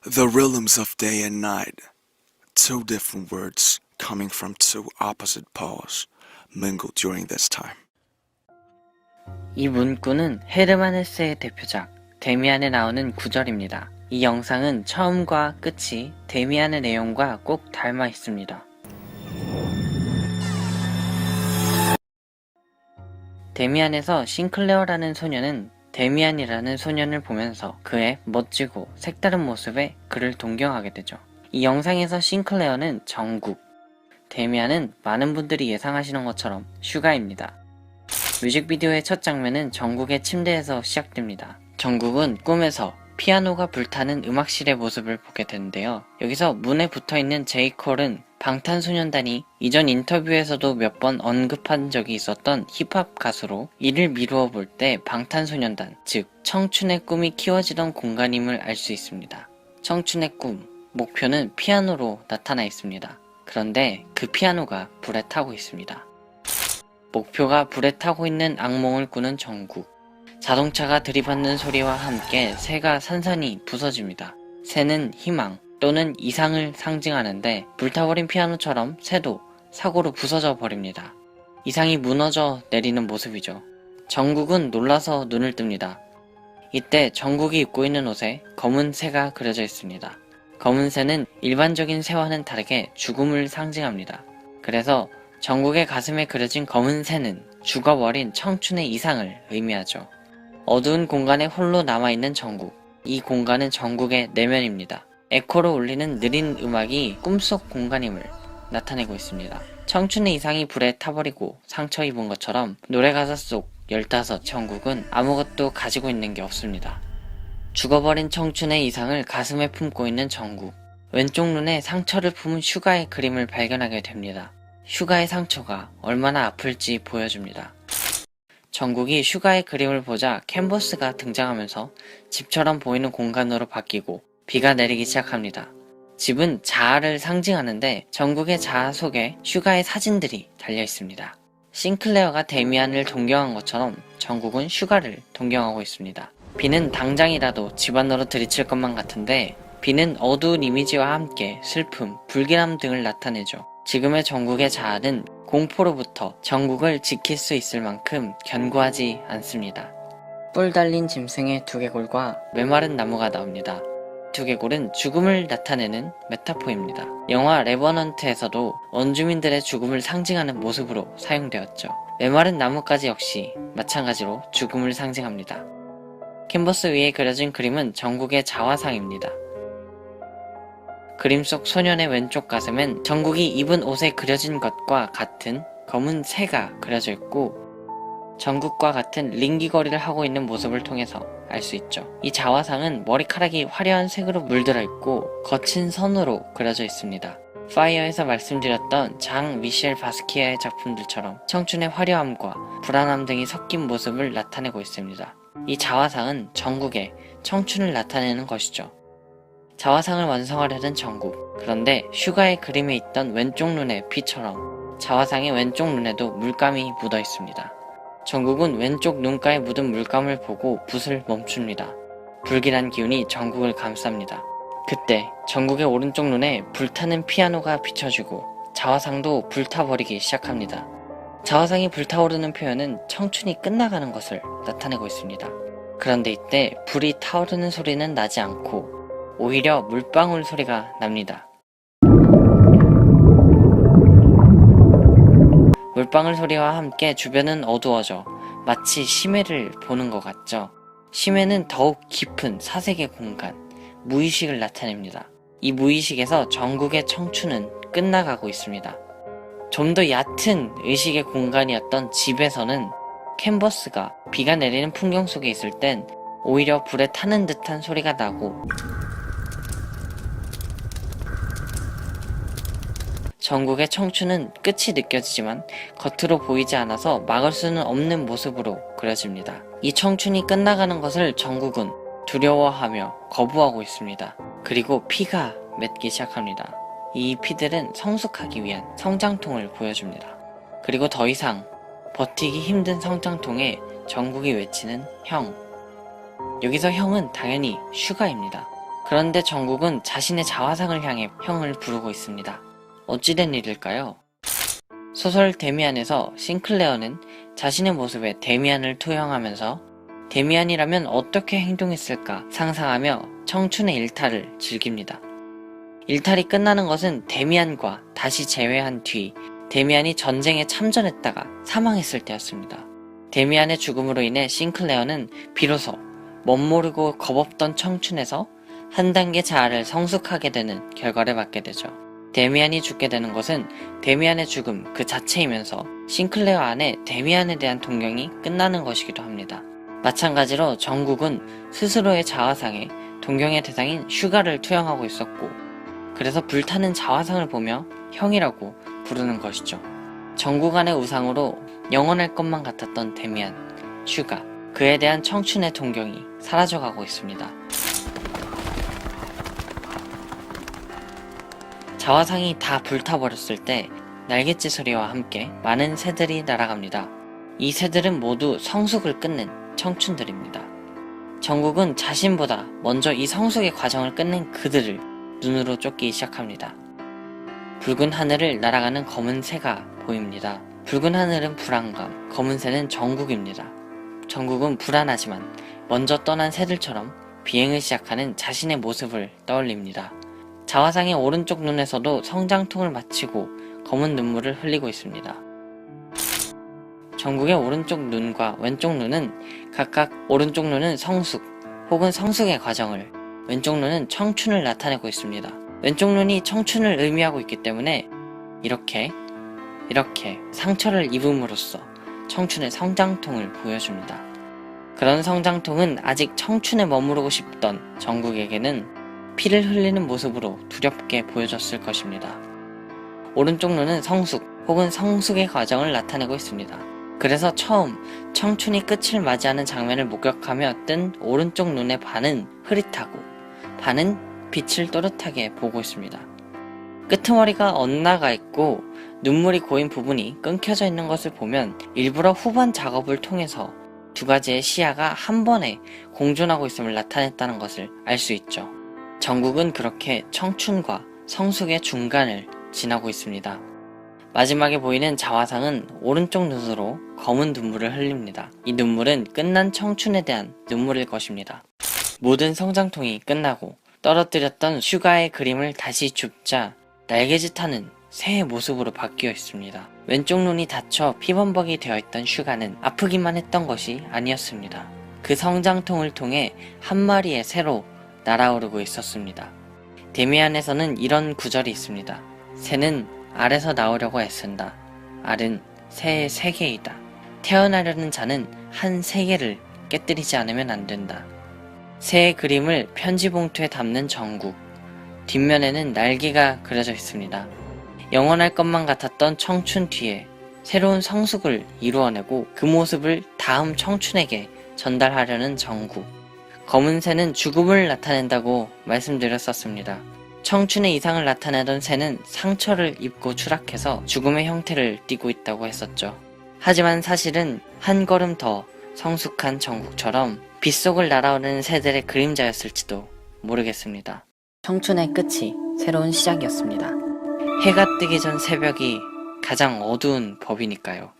The rhythms of day and night, two different words coming from two opposite poles, mingled during this time. 이 문구는 헤르만 헤세의 대표작 데미안에 나오는 구절입니다. 이 영상은 처음과 끝이 데미안의 내용과 꼭 닮아 있습니다. 데미안에서 싱클레어라는 소녀는 데미안이라는 소년을 보면서 그의 멋지고 색다른 모습에 그를 동경하게 되죠. 이 영상에서 싱클레어는 정국, 데미안은 많은 분들이 예상하시는 것처럼 슈가입니다. 뮤직비디오의 첫 장면은 정국의 침대에서 시작됩니다. 정국은 꿈에서 피아노가 불타는 음악실의 모습을 보게 되는데요. 여기서 문에 붙어있는 제이콜은 방탄소년단이 이전 인터뷰에서도 몇 번 언급한 적이 있었던 힙합 가수로 이를 미루어 볼 때 방탄소년단, 즉 청춘의 꿈이 키워지던 공간임을 알 수 있습니다. 청춘의 꿈, 목표는 피아노로 나타나 있습니다. 그런데 그 피아노가 불에 타고 있습니다. 목표가 불에 타고 있는 악몽을 꾸는 정국. 자동차가 들이받는 소리와 함께 새가 산산이 부서집니다. 새는 희망 또는 이상을 상징하는데 불타버린 피아노처럼 새도 사고로 부서져 버립니다. 이상이 무너져 내리는 모습이죠. 정국은 놀라서 눈을 뜹니다. 이때 정국이 입고 있는 옷에 검은 새가 그려져 있습니다. 검은 새는 일반적인 새와는 다르게 죽음을 상징합니다. 그래서 정국의 가슴에 그려진 검은 새는 죽어버린 청춘의 이상을 의미하죠. 어두운 공간에 홀로 남아있는 정국. 이 공간은 정국의 내면입니다. 에코로 울리는 느린 음악이 꿈속 공간임을 나타내고 있습니다. 청춘의 이상이 불에 타버리고 상처 입은 것처럼 노래 가사 속 15 정국은 아무것도 가지고 있는 게 없습니다. 죽어버린 청춘의 이상을 가슴에 품고 있는 정국. 왼쪽 눈에 상처를 품은 슈가의 그림을 발견하게 됩니다. 슈가의 상처가 얼마나 아플지 보여줍니다. 정국이 슈가의 그림을 보자 캔버스가 등장하면서 집처럼 보이는 공간으로 바뀌고 비가 내리기 시작합니다. 집은 자아를 상징하는데 정국의 자아 속에 슈가의 사진들이 달려 있습니다. 싱클레어가 데미안을 동경한 것처럼 정국은 슈가를 동경하고 있습니다. 비는 당장이라도 집 안으로 들이칠 것만 같은데 비는 어두운 이미지와 함께 슬픔, 불길함 등을 나타내죠. 지금의 정국의 자아는 공포로부터 정국을 지킬 수 있을 만큼 견고하지 않습니다. 뿔 달린 짐승의 두개골과 메마른 나무가 나옵니다. 두개골은 죽음을 나타내는 메타포입니다. 영화 레버넌트에서도 원주민들의 죽음을 상징하는 모습으로 사용되었죠. 메마른 나무까지 역시 마찬가지로 죽음을 상징합니다. 캔버스 위에 그려진 그림은 정국의 자화상입니다. 그림 속 소년의 왼쪽 가슴엔 정국이 입은 옷에 그려진 것과 같은 검은 새가 그려져 있고 정국과 같은 링기거리를 하고 있는 모습을 통해서 알 수 있죠. 이 자화상은 머리카락이 화려한 색으로 물들어 있고 거친 선으로 그려져 있습니다. 파이어에서 말씀드렸던 장 미셸 바스키아의 작품들처럼 청춘의 화려함과 불안함 등이 섞인 모습을 나타내고 있습니다. 이 자화상은 정국의 청춘을 나타내는 것이죠. 자화상을 완성하려는 정국. 그런데 슈가의 그림에 있던 왼쪽 눈의 피처럼 자화상의 왼쪽 눈에도 물감이 묻어 있습니다. 정국은 왼쪽 눈가에 묻은 물감을 보고 붓을 멈춥니다. 불길한 기운이 정국을 감쌉니다. 그때 정국의 오른쪽 눈에 불타는 피아노가 비춰지고 자화상도 불타버리기 시작합니다. 자화상이 불타오르는 표현은 청춘이 끝나가는 것을 나타내고 있습니다. 그런데 이때 불이 타오르는 소리는 나지 않고 오히려 물방울 소리가 납니다. 물방울 소리와 함께 주변은 어두워져 마치 심해를 보는 것 같죠. 심해는 더욱 깊은 사색의 공간, 무의식을 나타냅니다. 이 무의식에서 정국의 청춘은 끝나가고 있습니다. 좀 더 얕은 의식의 공간이었던 집에서는 캔버스가 비가 내리는 풍경 속에 있을 땐 오히려 불에 타는 듯한 소리가 나고 정국의 청춘은 끝이 느껴지지만 겉으로 보이지 않아서 막을 수는 없는 모습으로 그려집니다. 이 청춘이 끝나가는 것을 정국은 두려워하며 거부하고 있습니다. 그리고 피가 맺기 시작합니다. 이 피들은 성숙하기 위한 성장통을 보여줍니다. 그리고 더 이상 버티기 힘든 성장통에 정국이 외치는 형. 여기서 형은 당연히 슈가입니다. 그런데 정국은 자신의 자화상을 향해 형을 부르고 있습니다. 어찌된 일일까요? 소설 데미안에서 싱클레어는 자신의 모습에 데미안을 투영하면서 데미안이라면 어떻게 행동했을까 상상하며 청춘의 일탈을 즐깁니다. 일탈이 끝나는 것은 데미안과 다시 재회한 뒤 데미안이 전쟁에 참전했다가 사망했을 때였습니다. 데미안의 죽음으로 인해 싱클레어는 비로소 멋모르고 겁없던 청춘에서 한 단계 자아를 성숙하게 되는 결과를 맞게 되죠. 데미안이 죽게 되는 것은 데미안의 죽음 그 자체이면서 싱클레어 안에 데미안에 대한 동경이 끝나는 것이기도 합니다. 마찬가지로 정국은 스스로의 자화상에 동경의 대상인 슈가를 투영하고 있었고, 그래서 불타는 자화상을 보며 형이라고 부르는 것이죠. 정국 안의 우상으로 영원할 것만 같았던 데미안, 슈가, 그에 대한 청춘의 동경이 사라져가고 있습니다. 자화상이 다 불타버렸을 때 날갯짓 소리와 함께 많은 새들이 날아갑니다. 이 새들은 모두 성숙을 끝낸 청춘들입니다. 정국은 자신보다 먼저 이 성숙의 과정을 끝낸 그들을 눈으로 쫓기 시작합니다. 붉은 하늘을 날아가는 검은 새가 보입니다. 붉은 하늘은 불안감, 검은 새는 정국입니다. 정국은 불안하지만 먼저 떠난 새들처럼 비행을 시작하는 자신의 모습을 떠올립니다. 자화상의 오른쪽 눈에서도 성장통을 마치고 검은 눈물을 흘리고 있습니다. 정국의 오른쪽 눈과 왼쪽 눈은 각각 오른쪽 눈은 성숙 혹은 성숙의 과정을, 왼쪽 눈은 청춘을 나타내고 있습니다. 왼쪽 눈이 청춘을 의미하고 있기 때문에 이렇게 상처를 입음으로써 청춘의 성장통을 보여줍니다. 그런 성장통은 아직 청춘에 머무르고 싶던 정국에게는 피를 흘리는 모습으로 두렵게 보여졌을 것입니다. 오른쪽 눈은 성숙 혹은 성숙의 과정을 나타내고 있습니다. 그래서 처음 청춘이 끝을 맞이하는 장면을 목격하며 뜬 오른쪽 눈의 반은 흐릿하고 반은 빛을 또렷하게 보고 있습니다. 끄트머리가 엇나가 있고 눈물이 고인 부분이 끊겨져 있는 것을 보면 일부러 후반 작업을 통해서 두 가지의 시야가 한 번에 공존하고 있음을 나타냈다는 것을 알 수 있죠. 정국은 그렇게 청춘과 성숙의 중간을 지나고 있습니다. 마지막에 보이는 자화상은 오른쪽 눈으로 검은 눈물을 흘립니다. 이 눈물은 끝난 청춘에 대한 눈물일 것입니다. 모든 성장통이 끝나고 떨어뜨렸던 슈가의 그림을 다시 줍자 날개짓하는 새의 모습으로 바뀌어 있습니다. 왼쪽 눈이 다쳐 피범벅이 되어 있던 슈가는 아프기만 했던 것이 아니었습니다. 그 성장통을 통해 한 마리의 새로 날아오르고 있었습니다. 데미안에서는 이런 구절이 있습니다. 새는 알에서 나오려고 애쓴다. 알은 새의 세계이다. 태어나려는 자는 한 세계를 깨뜨리지 않으면 안 된다. 새의 그림을 편지 봉투에 담는 정국. 뒷면에는 날개가 그려져 있습니다. 영원할 것만 같았던 청춘 뒤에 새로운 성숙을 이루어내고 그 모습을 다음 청춘에게 전달하려는 정국. 검은 새는 죽음을 나타낸다고 말씀드렸었습니다. 청춘의 이상을 나타내던 새는 상처를 입고 추락해서 죽음의 형태를 띠고 있다고 했었죠. 하지만 사실은 한 걸음 더 성숙한 정국처럼 빗속을 날아오르는 새들의 그림자였을지도 모르겠습니다. 청춘의 끝이 새로운 시작이었습니다. 해가 뜨기 전 새벽이 가장 어두운 법이니까요.